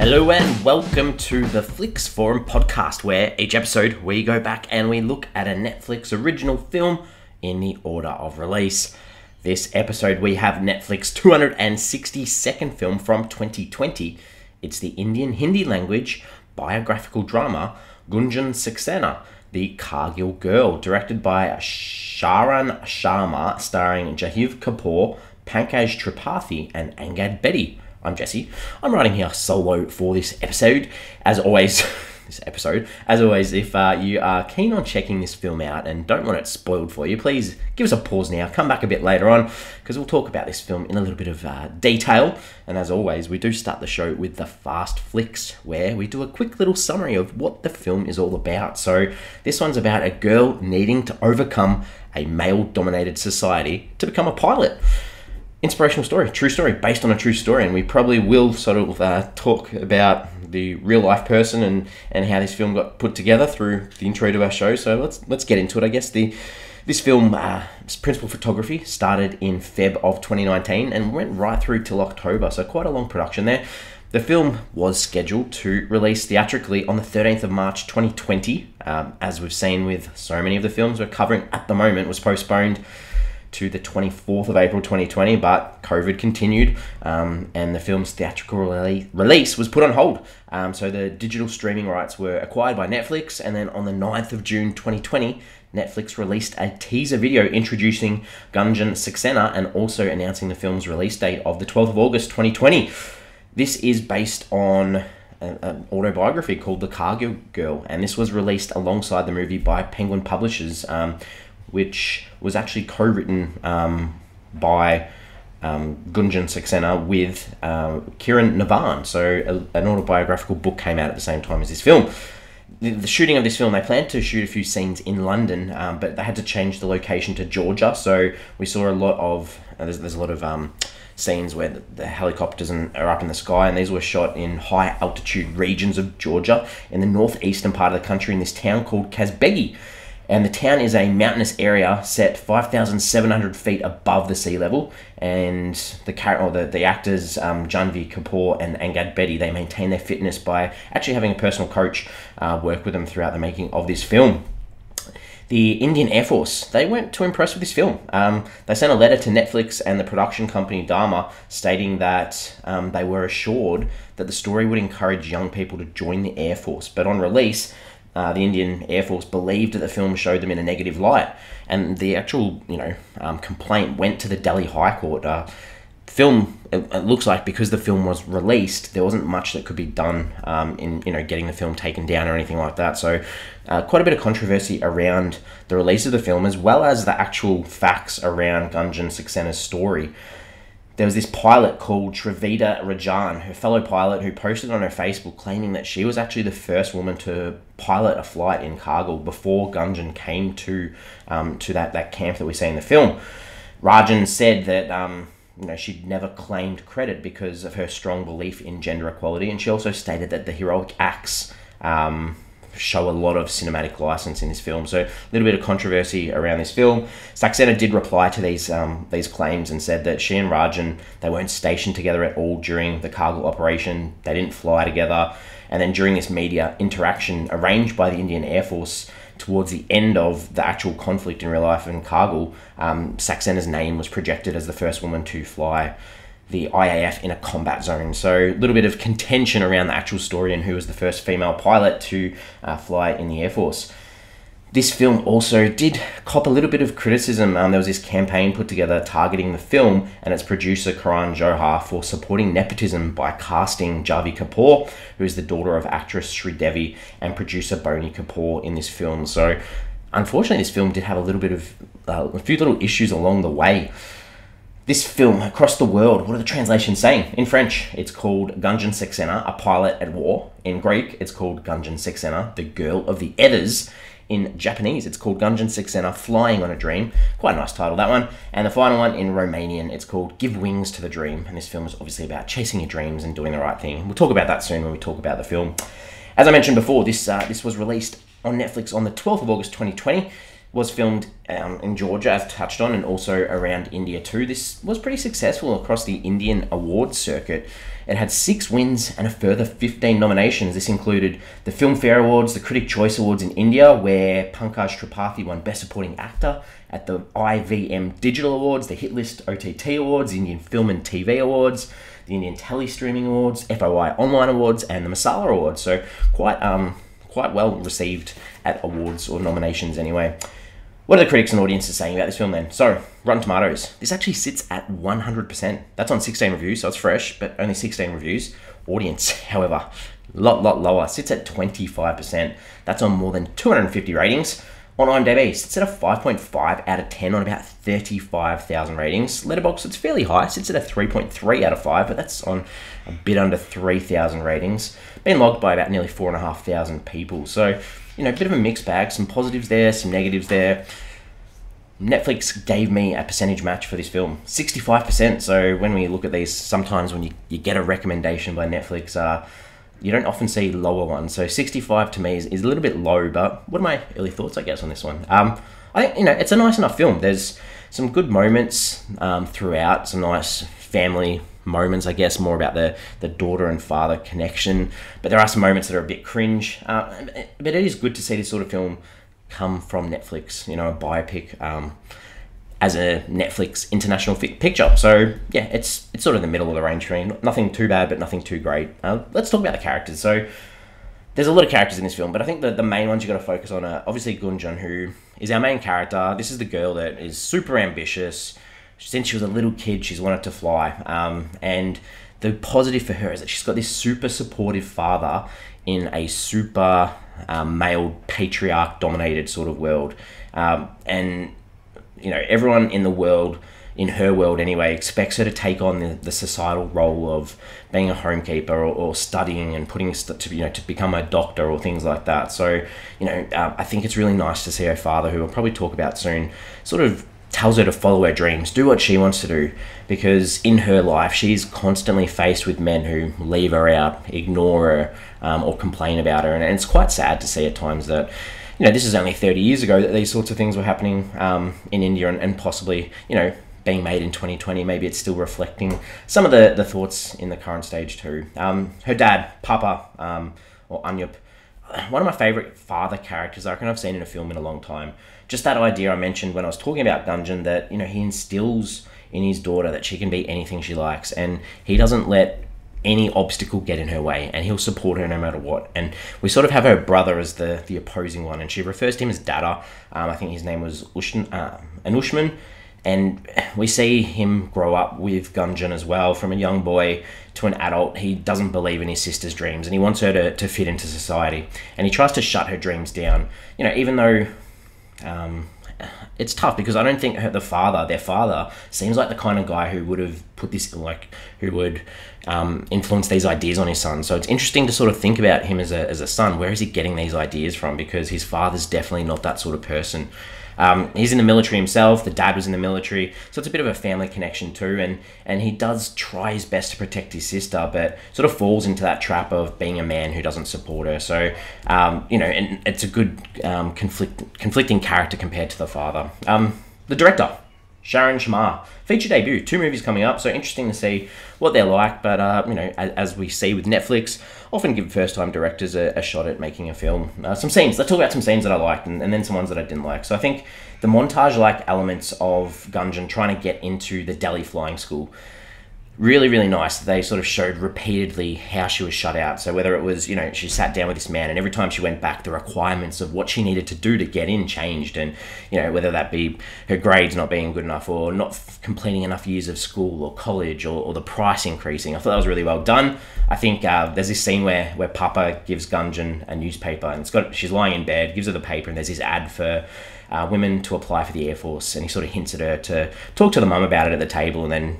Hello and welcome to the Flix Forum podcast, where each episode we go back and we look at a Netflix original film in the order of release. This episode we have Netflix 262nd film from 2020. It's the Indian Hindi language biographical drama Gunjan Saxena, the Kargil Girl, directed by Sharan Sharma, starring Janhvi Kapoor, Pankaj Tripathi and Angad Bedi. I'm Jesse. I'm writing here solo for this episode. As always, if you are keen on checking this film out and don't want it spoiled for you, please give us a pause now. Come back a bit later on because we'll talk about this film in a little bit of detail. And as always, we do start the show with the Fast Flicks, where we do a quick little summary of what the film is all about. So this one's about a girl needing to overcome a male-dominated society to become a pilot. Inspirational story, true story, based on a true story, and we probably will sort of talk about the real life person and how this film got put together through the intro to our show. So let's get into it. I guess this film, principal photography started in Feb of 2019 and went right through till October, so quite a long production there. The film was scheduled to release theatrically on the 13th of March 2020, as we've seen with so many of the films we're covering at the moment, was postponed to the 24th of April 2020, but COVID continued and the film's theatrical release was put on hold. So the digital streaming rights were acquired by Netflix, and then on the 9th of June 2020, Netflix released a teaser video introducing Gunjan Saxena and also announcing the film's release date of the 12th of August 2020. This is based on an autobiography called The Kargil Girl, and this was released alongside the movie by Penguin Publishers, which was actually co-written by Gunjan Saxena with Kiran Navan. So an autobiographical book came out at the same time as this film. The shooting of this film, they planned to shoot a few scenes in London, but they had to change the location to Georgia. So we saw a lot of, there's a lot of scenes where the helicopters are up in the sky, and these were shot in high altitude regions of Georgia in the northeastern part of the country in this town called Bedi. And the town is a mountainous area set 5,700 feet above the sea level. And the actors Janhvi Kapoor and Angad Bedi, they maintain their fitness by actually having a personal coach work with them throughout the making of this film. The Indian Air Force, they weren't too impressed with this film. They sent a letter to Netflix and the production company Dharma stating that they were assured that the story would encourage young people to join the Air Force. But on release, the Indian Air Force believed that the film showed them in a negative light, and the actual, complaint went to the Delhi High Court. Film, it looks like, because the film was released, there wasn't much that could be done in getting the film taken down or anything like that. So, quite a bit of controversy around the release of the film, as well as the actual facts around Gunjan Saxena's story. There was this pilot called Tripathi, her fellow pilot, who posted on her Facebook claiming that she was actually the first woman to pilot a flight in Kargil before Gunjan came to that camp that we see in the film. Rajan said that she'd never claimed credit because of her strong belief in gender equality, and she also stated that the heroic acts show a lot of cinematic license in this film. So a little bit of controversy around this film. Saxena did reply to these claims and said that she and Rajan, they weren't stationed together at all during the Kargil operation. They didn't fly together. And then during this media interaction arranged by the Indian Air Force towards the end of the actual conflict in real life in Kargil, Saxena's name was projected as the first woman to fly the IAF in a combat zone. So a little bit of contention around the actual story and who was the first female pilot to fly in the Air Force. This film also did cop a little bit of criticism. There was this campaign put together targeting the film and its producer Karan Johar for supporting nepotism by casting Janhvi Kapoor, who is the daughter of actress Sri Devi, and producer Boni Kapoor in this film. So unfortunately, this film did have a few little issues along the way. This film, across the world, what are the translations saying? In French, it's called Gunjan Saxena, a pilot at war. In Greek, it's called Gunjan Saxena, the girl of the Eddas. In Japanese, it's called Gunjan Saxena, flying on a dream. Quite a nice title, that one. And the final one, in Romanian, it's called Give Wings to the Dream. And this film is obviously about chasing your dreams and doing the right thing. We'll talk about that soon when we talk about the film. As I mentioned before, this was released on Netflix on the 12th of August 2020. was filmed in Georgia, as touched on, and also around India too. This was pretty successful across the Indian awards circuit. It had 6 wins and a further 15 nominations. This included the Filmfare Awards, the Critic Choice Awards in India, where Pankaj Tripathi won Best Supporting Actor, at the IVM Digital Awards, the Hitlist OTT Awards, the Indian Film and TV Awards, the Indian Tele-Streaming Awards, FOI Online Awards, and the Masala Awards. So quite well received at awards, or nominations anyway. What are the critics and audiences saying about this film then? So, Rotten Tomatoes. This actually sits at 100%. That's on 16 reviews, so it's fresh, but only 16 reviews. Audience, however, a lot lower. Sits at 25%. That's on more than 250 ratings. On IMDb, sits at a 5.5 out of 10 on about 35,000 ratings. Letterboxd, it's fairly high. Sits at a 3.3 out of 5, but that's on a bit under 3,000 ratings. Been logged by about nearly 4,500 people. So, a bit of a mixed bag. Some positives there, some negatives there. Netflix gave me a percentage match for this film, 65%. So when we look at these, sometimes when you get a recommendation by Netflix, you don't often see lower ones. So 65 to me is a little bit low, but what are my early thoughts, I guess, on this one? I think, it's a nice enough film. There's some good moments throughout, some nice family moments, I guess, more about the daughter and father connection. But there are some moments that are a bit cringe. But it is good to see this sort of film come from Netflix, a biopic, as a Netflix international picture. So yeah, it's sort of the middle of the range for me. Nothing too bad, but nothing too great. Let's talk about the characters. So there's a lot of characters in this film, but I think the main ones you got to focus on are obviously Gunjan, who is our main character. This is the girl that is super ambitious. Since she was a little kid, she's wanted to fly. And the positive for her is that she's got this super supportive father in a super male patriarch-dominated sort of world. And, everyone in the world, in her world anyway, expects her to take on the societal role of being a homekeeper or studying and to become a doctor or things like that. So, I think it's really nice to see her father, who we'll probably talk about soon, sort of tells her to follow her dreams, do what she wants to do, because in her life she's constantly faced with men who leave her out, ignore her, or complain about her, and it's quite sad to see at times that this is only 30 years ago that these sorts of things were happening in India, and possibly being made in 2020. Maybe it's still reflecting some of the thoughts in the current stage too. Her dad, Papa, or Anyup, one of my favourite father characters I reckon I've seen in a film in a long time. Just that idea I mentioned when I was talking about Gunjan, that he instills in his daughter that she can be anything she likes, and he doesn't let any obstacle get in her way, and he'll support her no matter what. And we sort of have her brother as the opposing one, and she refers to him as Dada. I think his name was Anushman, and we see him grow up with Gunjan as well, from a young boy to an adult. He doesn't believe in his sister's dreams, and he wants her to fit into society, and he tries to shut her dreams down, even though it's tough, because I don't think their father seems like the kind of guy who would have put this, who would influence these ideas on his son. So it's interesting to sort of think about him as a son. Where is he getting these ideas from? Because his father's definitely not that sort of person. He's in the military himself. The dad was in the military, so it's a bit of a family connection too. And he does try his best to protect his sister, but sort of falls into that trap of being a man who doesn't support her. So, and it's a good conflicting character compared to the father. The director, Sharan Sharma, feature debut, 2 movies coming up, so interesting to see what they're like. But as we see with Netflix, often give first-time directors a shot at making a film. Some scenes, let's talk about some scenes that I liked, and then some ones that I didn't like. So I think the montage-like elements of Gunjan trying to get into the Delhi flying school, really, really nice. They sort of showed repeatedly how she was shut out. So whether it was, she sat down with this man, and every time she went back, the requirements of what she needed to do to get in changed. And, whether that be her grades not being good enough, or not completing enough years of school or college, or the price increasing. I thought that was really well done. I think there's this scene where Papa gives Gunjan a newspaper, and she's lying in bed, gives her the paper, and there's this ad for women to apply for the Air Force, and he sort of hints at her to talk to the mum about it at the table, and then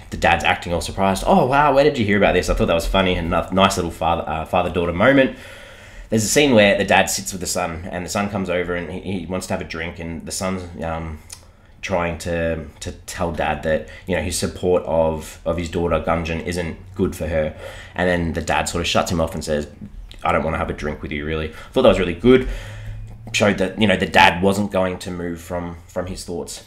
the dad's acting all surprised. Oh wow, where did you hear about this? I thought that was funny, and a nice little father-daughter moment. There's a scene where the dad sits with the son, and the son comes over, and he wants to have a drink, and the son's trying to tell dad that his support of his daughter Gunjan isn't good for her, and then the dad sort of shuts him off and says, I don't want to have a drink with you, really. I thought that was really good. showed that, you know, the dad wasn't going to move from his thoughts.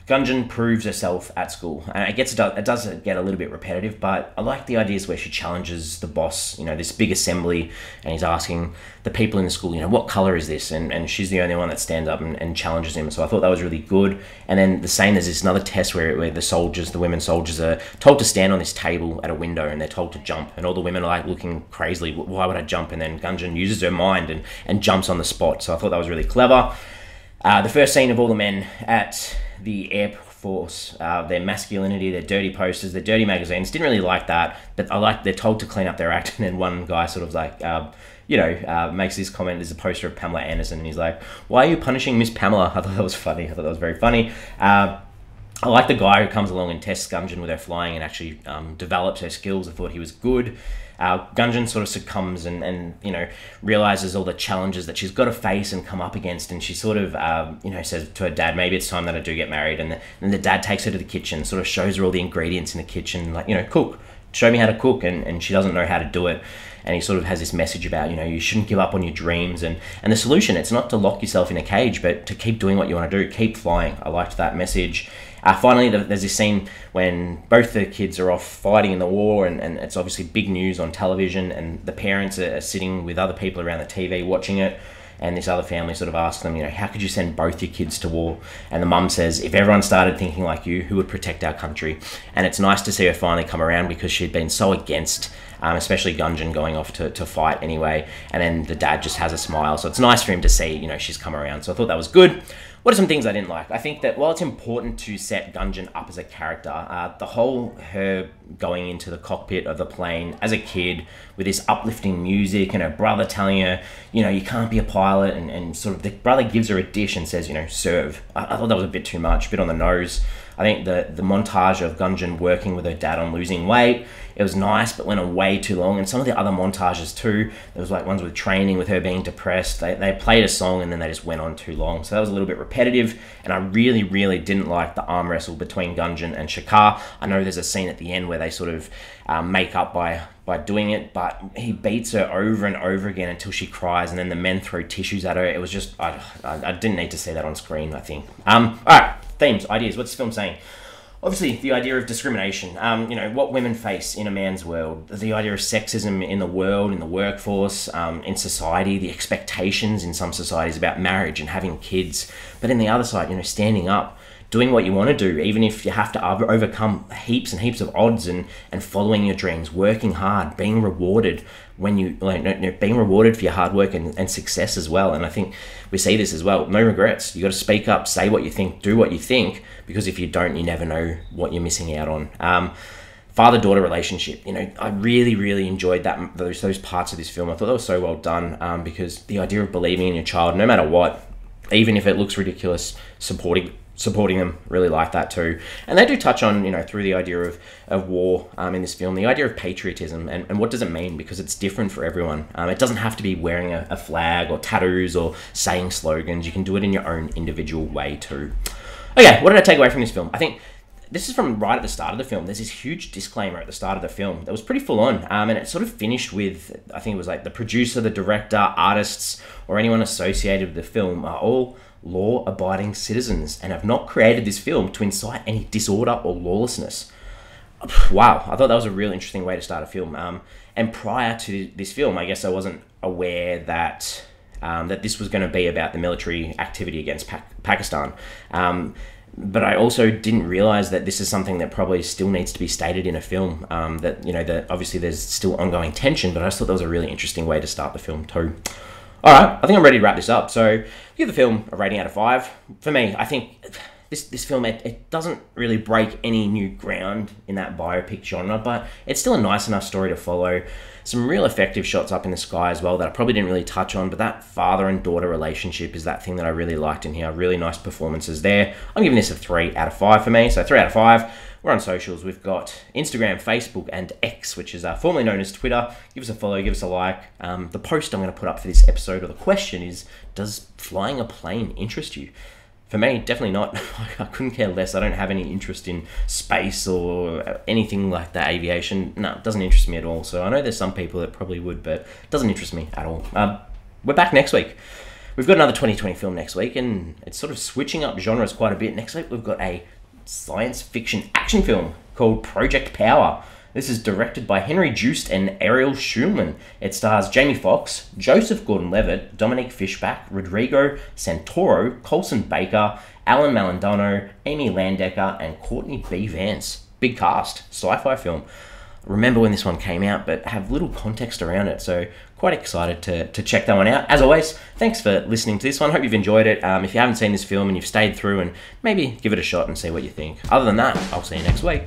Gunjan proves herself at school, and it does get a little bit repetitive, but I like the ideas where she challenges the boss, you know, this big assembly, and he's asking the people in the school, you know, what color is this? And she's the only one that stands up and challenges him. So I thought that was really good. And then the same, there's this another test where the women soldiers are told to stand on this table at a window, and they're told to jump, and all the women are like looking crazily, why would I jump? And then Gunjan uses her mind and jumps on the spot. So I thought that was really clever. The first scene of all the men at the Air Force, their masculinity, their dirty posters, their dirty magazines, didn't really like that, but I like they're told to clean up their act, and then one guy sort of like, makes this comment. There's a poster of Pamela Anderson, and he's like, why are you punishing Miss Pamela? I thought that was funny. I thought that was very funny. I like the guy who comes along and tests Gunjan with her flying and actually develops her skills. I thought he was good. Gunjan sort of succumbs and you know, realizes all the challenges that she's got to face and come up against, and she sort of says to her dad, maybe it's time that I do get married. And then the dad takes her to the kitchen, sort of shows her all the ingredients in the kitchen, like, you know, cook, show me how to cook, and she doesn't know how to do it. And he sort of has this message about, you know, you shouldn't give up on your dreams, and the solution, it's not to lock yourself in a cage, but to keep doing what you want to do, keep flying. I liked that message. Finally, there's this scene when both the kids are off fighting in the war, and it's obviously big news on television, and the parents are sitting with other people around the TV watching it, and this other family sort of asks them, you know, how could you send both your kids to war? And the mum says, if everyone started thinking like you, who would protect our country? And it's nice to see her finally come around, because she'd been so against, especially Gunjan going off to fight anyway, and then the dad just has a smile. So it's nice for him to see, you know, she's come around. So I thought that was good. What are some things I didn't like? I think that while it's important to set Gunjan up as a character, the whole her going into the cockpit of the plane as a kid with this uplifting music and her brother telling her, you know, you can't be a pilot, and sort of the brother gives her a dish and says, you know, serve. I thought that was a bit too much, a bit on the nose. I think the montage of Gunjan working with her dad on losing weight, it was nice, but went on way too long. And some of the other montages too, there was like ones with training, with her being depressed. They played a song and then they just went on too long. So that was a little bit repetitive. And I really, really didn't like the arm wrestle between Gunjan and Shakar. I know there's a scene at the end where they sort of make up by doing it, but he beats her over and over again until she cries, and then the men throw tissues at her. It was just, I didn't need to see that on screen, I think. All right, themes, ideas. What's this film saying? Obviously, the idea of discrimination, you know, what women face in a man's world, the idea of sexism in the world, in the workforce, in society, the expectations in some societies about marriage and having kids. But in the other side, you know, standing up, doing what you want to do, even if you have to overcome heaps and heaps of odds, and following your dreams, working hard, being rewarded when you, being rewarded for your hard work and success as well. And I think we see this as well. No regrets. You got to speak up, say what you think, do what you think, because if you don't, you never know what you're missing out on. Father-daughter relationship, you know, I really, really enjoyed those parts of this film. I thought that was so well done, because the idea of believing in your child, no matter what, even if it looks ridiculous, supporting them, really like that too. And they do touch on, you know, through the idea of war in this film, the idea of patriotism and what does it mean, because it's different for everyone. It doesn't have to be wearing a flag or tattoos or saying slogans. You can do it in your own individual way too. Okay, what did I take away from this film? I think this is from right at the start of the film. There's this huge disclaimer at the start of the film that was pretty full on, and it sort of finished with, I think it was like, the producer, the director, artists, or anyone associated with the film are all law-abiding citizens and have not created this film to incite any disorder or lawlessness. Wow, I thought that was a really interesting way to start a film. And prior to this film, I guess I wasn't aware that this was going to be about the military activity against Pakistan. But I also didn't realize that this is something that probably still needs to be stated in a film. That, you know, that obviously there's still ongoing tension, but I just thought that was a really interesting way to start the film too. All right, I think I'm ready to wrap this up. So give the film a rating out of 5. For me, I think this film, it doesn't really break any new ground in that biopic genre, but it's still a nice enough story to follow. Some real effective shots up in the sky as well that I probably didn't really touch on, but that father and daughter relationship is that thing that I really liked in here. Really nice performances there. I'm giving this a 3 out of 5 for me, so 3 out of 5. We're on socials. We've got Instagram, Facebook, and X, which is formerly known as Twitter. Give us a follow, give us a like. The post I'm going to put up for this episode, or the question is, does flying a plane interest you? For me, definitely not. I couldn't care less. I don't have any interest in space or anything like that, aviation. No, it doesn't interest me at all. So I know there's some people that probably would, but it doesn't interest me at all. We're back next week We've got another 2020 film next week, and it's sort of switching up genres quite a bit. Next week, we've got a science fiction action film called Project Power. This is directed by Henry Joost and Ariel Schulman. It stars Jamie Foxx, Joseph Gordon-Levitt, Dominic Fishback, Rodrigo Santoro, Colson Baker, Alan Malandano, Amy Landecker, and Courtney B. Vance. Big cast, sci-fi film. Remember when this one came out, but have little context around it, so quite excited to check that one out. As always, thanks for listening to this one. Hope you've enjoyed it. If you haven't seen this film and you've stayed through, and maybe give it a shot and see what you think. Other than that, I'll see you next week.